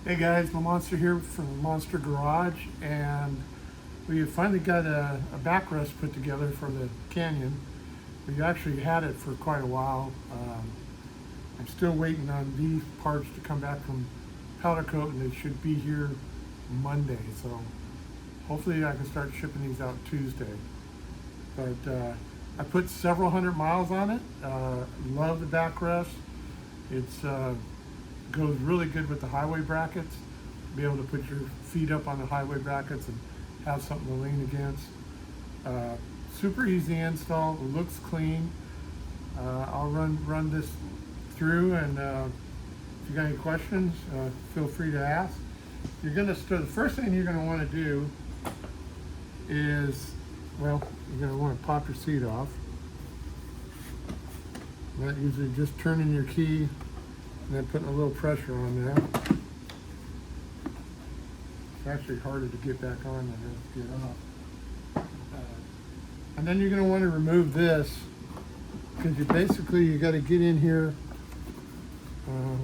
Hey guys, Lamonster here from Monster Garage, and we finally got a backrest put together for the Canyon. We've actually had it for quite a while. I'm still waiting on these parts to come back from powder coat, and they should be here Monday. So hopefully I can start shipping these out Tuesday. But I put several hundred miles on it. Love the backrest. It's goes really good with the highway brackets. Be able to put your feet up on the highway brackets and have something to lean against. Super easy install. It looks clean. I'll run this through, and if you got any questions, feel free to ask. You're gonna start. The first thing you're gonna want to do is, well, you're gonna want to pop your seat off. That usually just turning your key and then putting a little pressure on there. It's actually harder to get back on than it is to get off. And then you're going to want to remove this, because you got to get in here.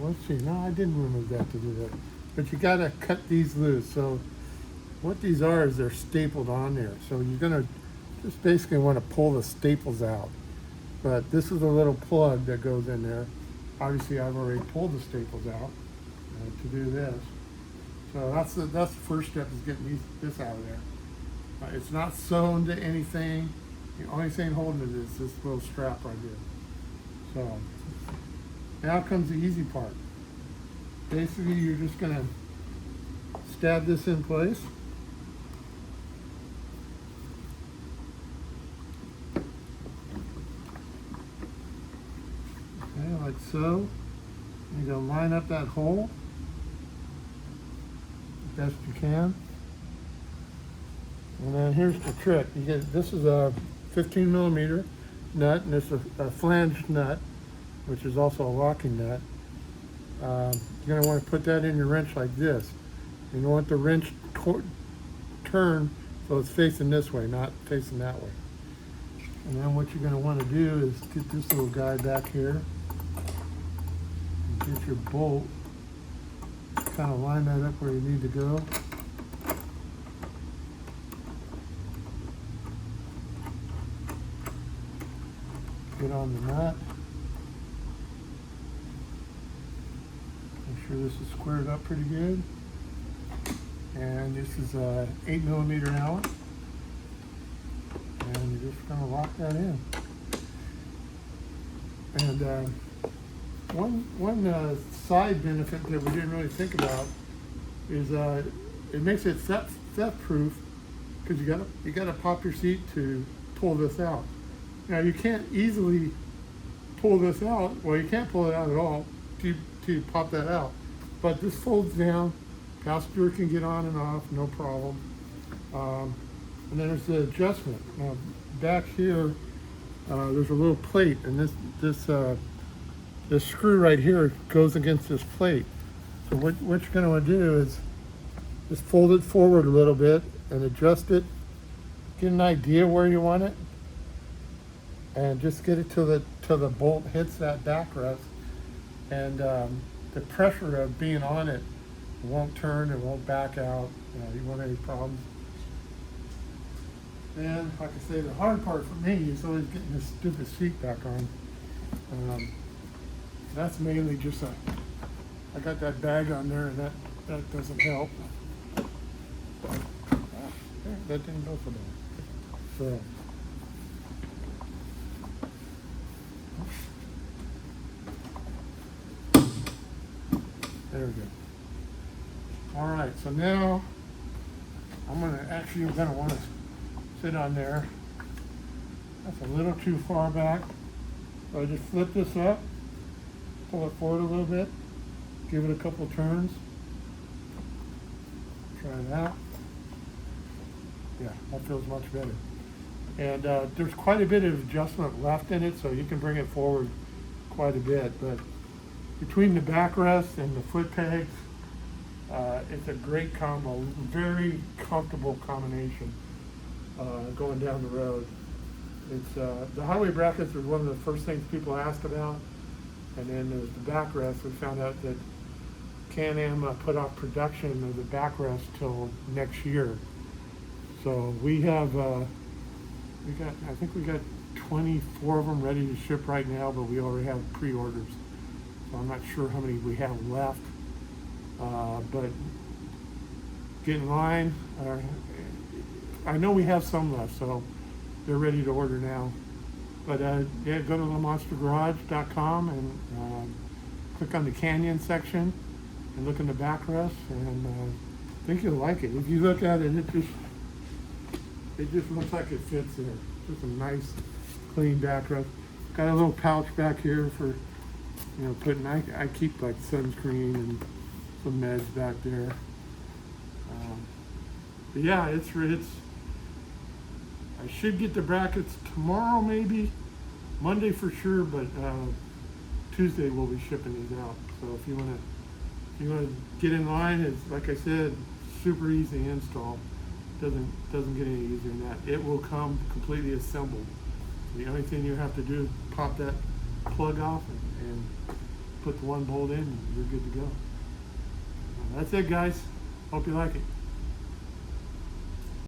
Let's see. No, I didn't remove that to do that. But you got to cut these loose. So what these are is they're stapled on there. So you're going to just basically want to pull the staples out. But this is a little plug that goes in there. Obviously, I've already pulled the staples out to do this. So that's the first step, is getting this out of there. It's not sewn to anything. The only thing holding it is this little strap right here. So now comes the easy part. Basically, you're just gonna stab this in place. Okay, like so. You're gonna line up that hole as best you can. And then here's the trick. This is a 15 millimeter nut, and it's a flanged nut, which is also a locking nut. You're gonna want to put that in your wrench like this. You don't want the wrench turn so it's facing this way, not facing that way. And then what you're gonna want to do is get this little guy back here. Get your bolt, kind of line that up where you need to go. Get on the nut. Make sure this is squared up pretty good. And this is a 8 millimeter Allen. And you're just going to lock that in. And one side benefit that we didn't really think about is it makes it theft proof, because you gotta pop your seat to pull this out. Now you can't easily pull this out. Well, you can't pull it out at all to pop that out. But this folds down. Passenger can get on and off, no problem. And then there's the adjustment. Now back here, there's a little plate, and this screw right here goes against this plate. So what you're going to want to do is just fold it forward a little bit and adjust it. Get an idea where you want it, and just get it till the bolt hits that backrest, and the pressure of being on it won't turn, it won't back out. You won't have any problems. And like I say, the hard part for me is always getting this stupid seat back on. That's mainly just I got that bag on there, and that doesn't help. That didn't go so bad. So there we go. All right, so now I'm gonna want to sit on there. That's a little too far back. So I just flip this up, pull it forward a little bit, give it a couple turns. Try it out. Yeah, that feels much better. And there's quite a bit of adjustment left in it, so you can bring it forward quite a bit. But between the backrest and the foot pegs, it's a great combo, very comfortable combination going down the road. It's the highway brackets are one of the first things people ask about, and then there's the backrest. We found out that Can-Am put off production of the backrest till next year. So we have, I think we got 24 of them ready to ship right now, but we already have pre-orders. So I'm not sure how many we have left, but get in line. I know we have some left, so they're ready to order now. But yeah, go to lamonstergarage.com and click on the Canyon section and look in the backrest, and I think you'll like it. If you look at it, it just looks like it fits there. Just a nice, clean backrest. Got a little pouch back here for, putting. I keep like sunscreen and some meds back there. But yeah, it's. I should get the brackets tomorrow, maybe Monday for sure, but Tuesday we'll be shipping these out. So if you wanna get in line, it's like I said, super easy install. Doesn't get any easier than that. It will come completely assembled. The only thing you have to do is pop that plug off and put the one bolt in, and you're good to go. That's it, guys. Hope you like it.